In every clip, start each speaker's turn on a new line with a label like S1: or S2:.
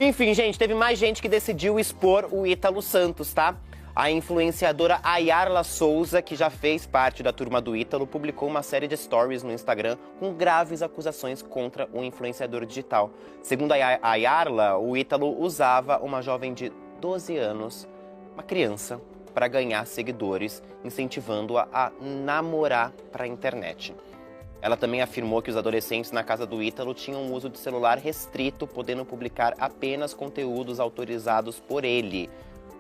S1: Enfim, gente, teve mais gente que decidiu expor o Ítalo Santos, tá? A influenciadora Ayarla Souza, que já fez parte da turma do Ítalo, publicou uma série de stories no Instagram com graves acusações contra o influenciador digital. Segundo a Ayarla, o Ítalo usava uma jovem de 12 anos, uma criança, para ganhar seguidores, incentivando-a a namorar para a internet. Ela também afirmou que os adolescentes na casa do Ítalo tinham um uso de celular restrito, podendo publicar apenas conteúdos autorizados por ele.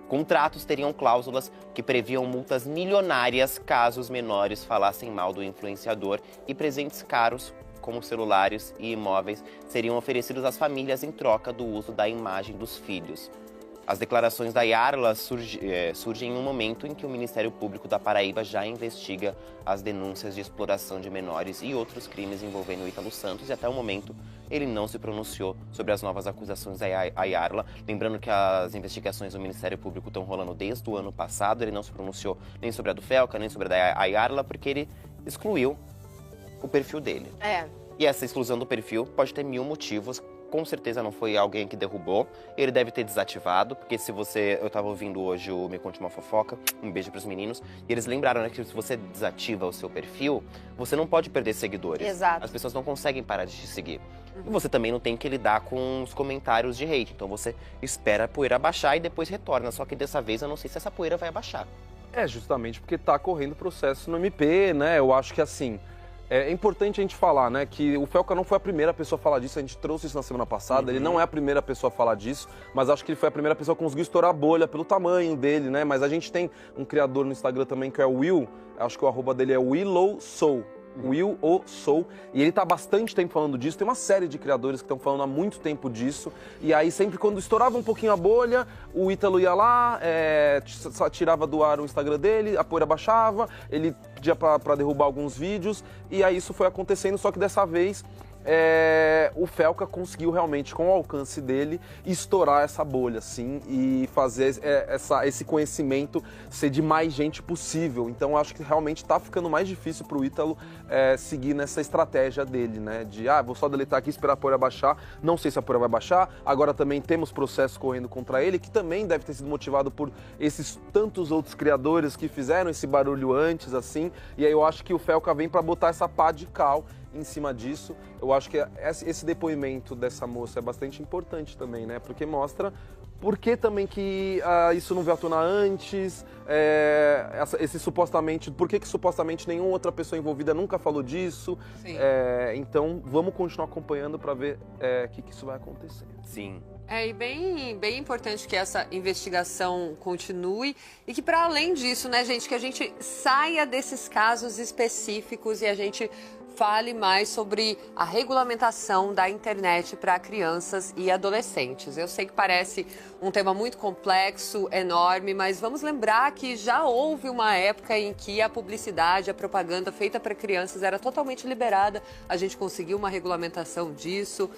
S1: Contratos teriam cláusulas que previam multas milionárias caso os menores falassem mal do influenciador, e presentes caros, como celulares e imóveis, seriam oferecidos às famílias em troca do uso da imagem dos filhos. As declarações da Ayarla surgem em um momento em que o Ministério Público da Paraíba já investiga as denúncias de exploração de menores e outros crimes envolvendo o Ítalo Santos, e até o momento ele não se pronunciou sobre as novas acusações da Ayarla. Lembrando que as investigações do Ministério Público estão rolando desde o ano passado. Ele não se pronunciou nem sobre a do Felca, nem sobre a da Ayarla, porque ele excluiu o perfil dele. E essa exclusão do perfil pode ter mil motivos. Com certeza não foi alguém que derrubou, ele deve ter desativado, porque se você... Eu tava ouvindo hoje o Me Conte Uma Fofoca, um beijo pros meninos, e eles lembraram, né, que se você desativa o seu perfil, você não pode perder seguidores.
S2: Exato.
S1: As pessoas não conseguem parar de te seguir. E você também não tem que lidar com os comentários de hate, então você espera a poeira abaixar e depois retorna, só que dessa vez eu não sei se essa poeira vai abaixar.
S3: É, justamente porque tá correndo processo no MP, né, eu acho que assim... É importante a gente falar, né, que o Felca não foi a primeira pessoa a falar disso, a gente trouxe isso na semana passada, ele não é a primeira pessoa a falar disso, mas acho que ele foi a primeira pessoa que conseguiu estourar a bolha pelo tamanho dele, né, mas a gente tem um criador no Instagram também que é o Will, acho que o arroba dele é WillowSoul. Will ou Soul, e ele tá há bastante tempo falando disso, tem uma série de criadores que estão falando há muito tempo disso, e aí sempre quando estourava um pouquinho a bolha, o Ítalo ia lá, tirava do ar o Instagram dele, a poeira baixava, ele pedia pra derrubar alguns vídeos, e aí isso foi acontecendo, só que dessa vez o Felca conseguiu realmente, com o alcance dele, estourar essa bolha, assim, e fazer esse conhecimento ser de mais gente possível. Então, acho que realmente tá ficando mais difícil pro Ítalo seguir nessa estratégia dele, né? De, vou só deletar aqui, esperar a poeira baixar. Não sei se a poeira vai baixar. Agora também temos processos correndo contra ele, que também deve ter sido motivado por esses tantos outros criadores que fizeram esse barulho antes, assim. E aí eu acho que o Felca vem para botar essa pá de cal em cima disso. Eu acho que esse depoimento dessa moça é bastante importante também, né? Porque mostra por que também que isso não veio à tona antes, por que supostamente nenhuma outra pessoa envolvida nunca falou disso. Então vamos continuar acompanhando para ver o que isso vai acontecer.
S1: Sim.
S2: E bem importante que essa investigação continue e que, para além disso, né, gente, que a gente saia desses casos específicos e a gente fale mais sobre a regulamentação da internet para crianças e adolescentes. Eu sei que parece um tema muito complexo, enorme, mas vamos lembrar que já houve uma época em que a publicidade, a propaganda feita para crianças era totalmente liberada. A gente conseguiu uma regulamentação disso.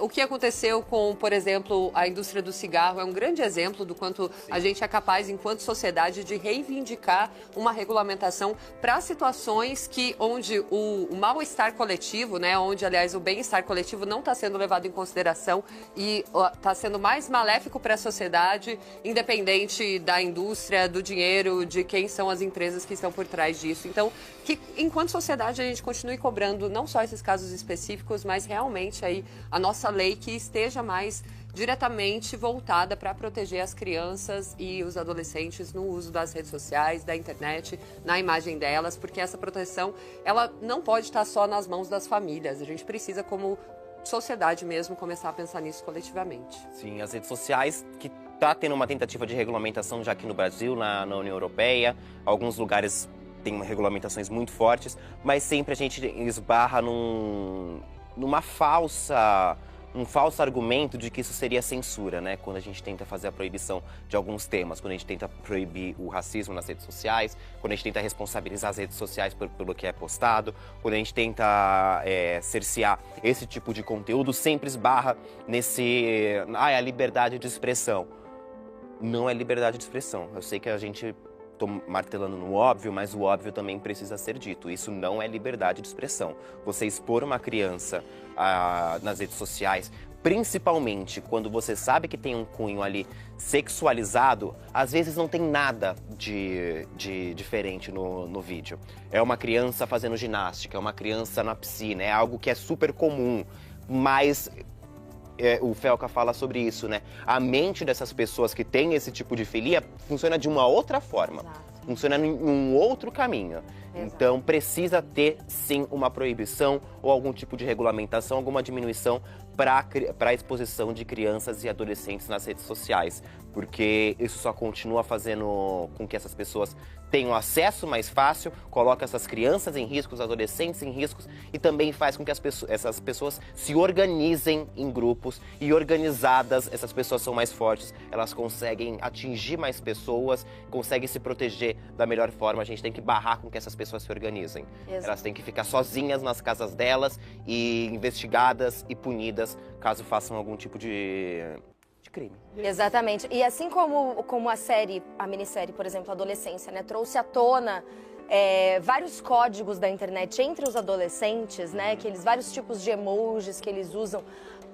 S2: O que aconteceu com, por exemplo, a indústria do cigarro é um grande exemplo do quanto a gente é capaz, enquanto sociedade, de reivindicar uma regulamentação para situações onde o mal-estar coletivo, né, onde, aliás, o bem-estar coletivo não está sendo levado em consideração e está sendo mais maléfico para a sociedade, independente da indústria, do dinheiro, de quem são as empresas que estão por trás disso. Então, que enquanto sociedade a gente continue cobrando não só esses casos específicos, mas realmente aí a nossa lei que esteja mais diretamente voltada para proteger as crianças e os adolescentes no uso das redes sociais, da internet, na imagem delas, porque essa proteção, ela não pode estar só nas mãos das famílias. A gente precisa, como sociedade mesmo, começar a pensar nisso coletivamente.
S1: Sim, as redes sociais, que tá tendo uma tentativa de regulamentação já aqui no Brasil, na União Europeia, alguns lugares têm regulamentações muito fortes, mas sempre a gente esbarra um falso argumento de que isso seria censura, né? Quando a gente tenta fazer a proibição de alguns temas, quando a gente tenta proibir o racismo nas redes sociais, quando a gente tenta responsabilizar as redes sociais pelo que é postado, quando a gente tenta cercear esse tipo de conteúdo, sempre esbarra a liberdade de expressão. Não é liberdade de expressão. Eu sei que a gente tô martelando no óbvio, mas o óbvio também precisa ser dito. Isso não é liberdade de expressão. Você expor uma criança nas redes sociais, principalmente quando você sabe que tem um cunho ali sexualizado, às vezes não tem nada de diferente no vídeo. É uma criança fazendo ginástica, é uma criança na piscina, é algo que é super comum, mas o Felca fala sobre isso, né? A mente dessas pessoas que têm esse tipo de filia funciona de uma outra forma. Exato. Funciona em um outro caminho. Exato. Então precisa ter, sim, uma proibição ou algum tipo de regulamentação, alguma diminuição para a exposição de crianças e adolescentes nas redes sociais. Porque isso só continua fazendo com que essas pessoas tenham acesso mais fácil, coloca essas crianças em risco, os adolescentes em riscos e também faz com que essas pessoas se organizem em grupos e organizadas, essas pessoas são mais fortes, elas conseguem atingir mais pessoas, conseguem se proteger da melhor forma. A gente tem que barrar com que essas pessoas se organizem. Exato. Elas têm que ficar sozinhas nas casas delas e investigadas e punidas caso façam algum tipo de crime.
S4: Exatamente. E assim como a minissérie, por exemplo, Adolescência, né, trouxe à tona vários códigos da internet entre os adolescentes, né, vários tipos de emojis que eles usam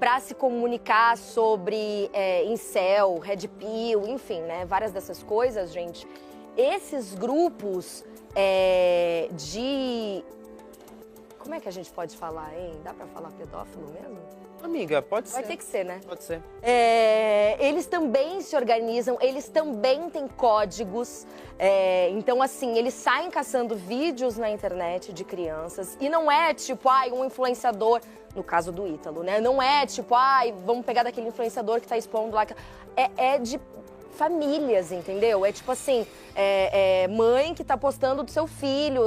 S4: para se comunicar sobre incel, red pill, enfim, né, várias dessas coisas, gente. Esses grupos como é que a gente pode falar, hein? Dá pra falar pedófilo mesmo?
S1: Amiga, pode ser.
S4: Vai ter que ser, né?
S1: Pode ser.
S4: Eles também se organizam, eles também têm códigos. Então, assim, eles saem caçando vídeos na internet de crianças. E não é tipo, um influenciador, no caso do Ítalo, né? Não é tipo, vamos pegar daquele influenciador que tá expondo lá. É de famílias, entendeu? É tipo assim, mãe que tá postando do seu filho,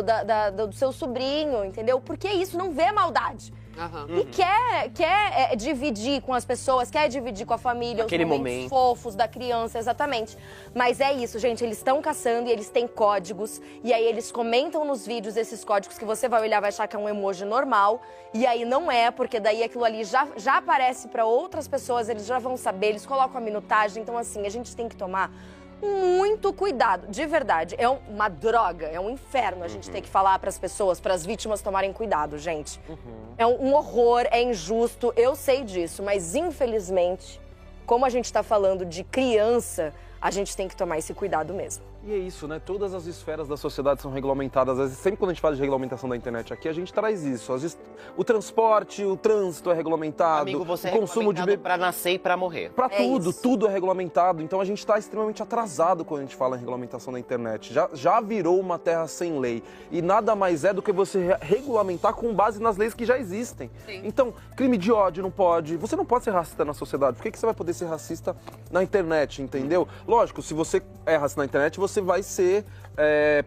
S4: do seu sobrinho, entendeu? Porque isso não vê maldade. Uhum. E quer dividir com as pessoas, quer dividir com a família
S1: aquele
S4: os momentos fofos da criança, exatamente. Mas é isso, gente, eles estão caçando e eles têm códigos. E aí eles comentam nos vídeos esses códigos que você vai olhar, vai achar que é um emoji normal. E aí não é, porque daí aquilo ali já aparece para outras pessoas, eles já vão saber, eles colocam a minutagem. Então assim, a gente tem que tomar muito cuidado, de verdade. É uma droga, é um inferno a gente ter que falar para as pessoas, para as vítimas tomarem cuidado, gente. É um horror, é injusto, eu sei disso, mas infelizmente, como a gente está falando de criança, a gente tem que tomar esse cuidado mesmo.
S3: E é isso, né? Todas as esferas da sociedade são regulamentadas. Às vezes, sempre quando a gente fala de regulamentação da internet aqui, a gente traz isso. Às vezes, o transporte, o trânsito é regulamentado.
S1: Amigo, você
S3: o consumo de
S1: para nascer e para morrer.
S3: Para tudo é regulamentado. Então a gente está extremamente atrasado quando a gente fala em regulamentação da internet. Já virou uma terra sem lei. E nada mais é do que você regulamentar com base nas leis que já existem. Sim. Então, crime de ódio não pode. Você não pode ser racista na sociedade. Por que você vai poder ser racista na internet, entendeu? Lógico, se você é racista na internet, você vai ser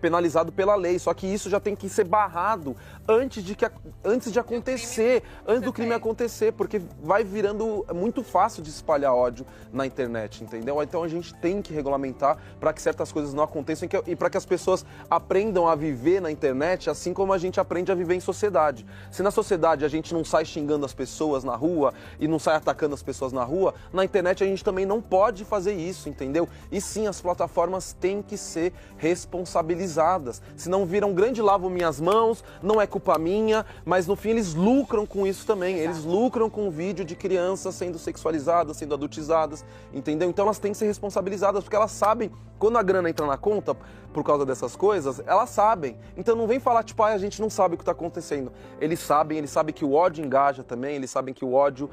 S3: penalizado pela lei. Só que isso já tem que ser barrado antes de acontecer, antes do crime acontecer, porque vai virando muito fácil de espalhar ódio na internet, entendeu? Então a gente tem que regulamentar para que certas coisas não aconteçam e para que as pessoas aprendam a viver na internet assim como a gente aprende a viver em sociedade. Se na sociedade a gente não sai xingando as pessoas na rua e não sai atacando as pessoas na rua, na internet a gente também não pode fazer isso, entendeu? E sim, as plataformas têm que ser responsabilizadas. Senão vira um grande lavo minhas mãos, não é culpa minha, mas no fim eles lucram com isso também. Exato. Eles lucram com o vídeo de crianças sendo sexualizadas, sendo adultizadas, entendeu? Então elas têm que ser responsabilizadas, porque elas sabem, quando a grana entra na conta por causa dessas coisas, elas sabem. Então não vem falar, tipo, a gente não sabe o que está acontecendo. Eles sabem que o ódio engaja também, eles sabem que o ódio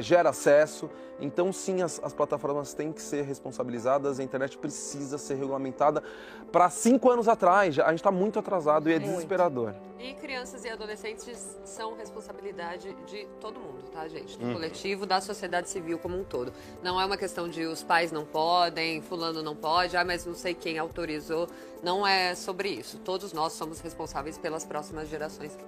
S3: gera acesso. Então, sim, as plataformas têm que ser responsabilizadas, a internet precisa ser regulamentada. Para 5 anos atrás, a gente está muito atrasado e é desesperador.
S2: E crianças e adolescentes são responsabilidade de todo mundo, tá, gente? Do coletivo, da sociedade civil como um todo. Não é uma questão de os pais não podem, fulano não pode, mas não sei quem autorizou. Não é sobre isso. Todos nós somos responsáveis pelas próximas gerações que